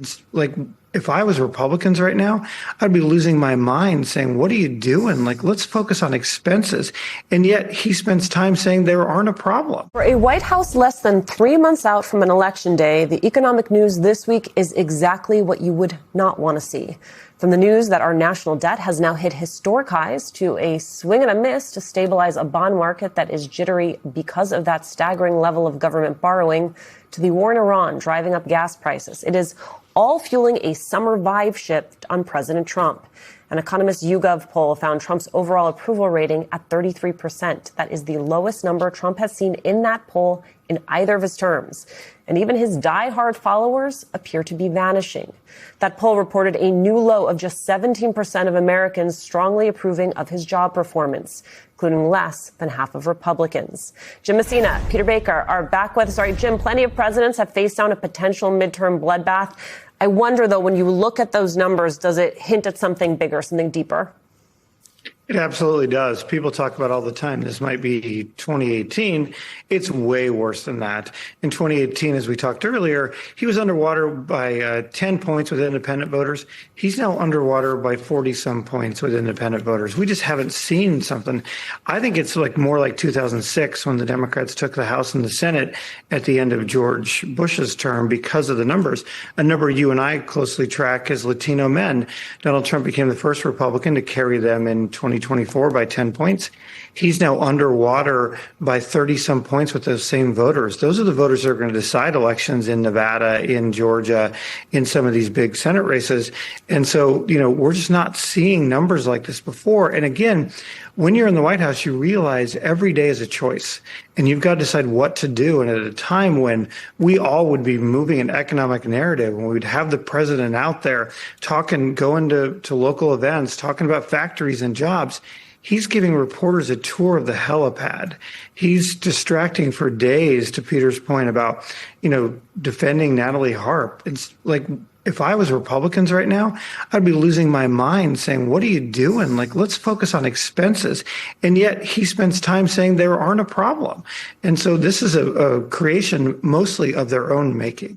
It's like if I was Republicans right now, I'd be losing my mind saying, what are you doing? Like, let's focus on expenses. And yet he spends time saying there aren't a problem. For a White House less than 3 months out from an election day, the economic news this week is exactly what you would not want to see. From the news that our national debt has now hit historic highs to a swing and a miss to stabilize a bond market that is jittery because of that staggering level of government borrowing, to the war in Iran driving up gas prices. It is all fueling a summer vibe shift on President Trump. An Economist YouGov poll found Trump's overall approval rating at 33%. That is the lowest number Trump has seen in that poll in either of his terms. And even his diehard followers appear to be vanishing. That poll reported a new low of just 17% of Americans strongly approving of his job performance, including less than half of Republicans. Jim Messina, Peter Baker are back with us. All right, Jim, plenty of presidents have faced down a potential midterm bloodbath. I wonder, though, when you look at those numbers, does it hint at something bigger, something deeper? It absolutely does. People talk about all the time, this might be 2018. It's way worse than that. In 2018, as we talked earlier, he was underwater by 10 points with independent voters. He's now underwater by 40-some points with independent voters. We just haven't seen something. I think it's more like 2006 when the Democrats took the House and the Senate at the end of George Bush's term because of the numbers. A number you and I closely track is Latino men. Donald Trump became the first Republican to carry them in 2024 by 10 points. He's now underwater by 30-some points with those same voters. Those are the voters that are going to decide elections in Nevada, in Georgia, in some of these big Senate races. And so, we're just not seeing numbers like this before. And again, when you're in the White House, you realize every day is a choice and you've got to decide what to do. And at a time when we all would be moving an economic narrative, when we'd have the president out there talking, going to local events, talking about factories and jobs, he's giving reporters a tour of the helipad. He's distracting for days, to Peter's point about, defending Natalie Harp. It's like, if I was Republicans right now, I'd be losing my mind saying, what are you doing? Like, let's focus on expenses. And yet he spends time saying there aren't a problem. And so this is a creation mostly of their own making.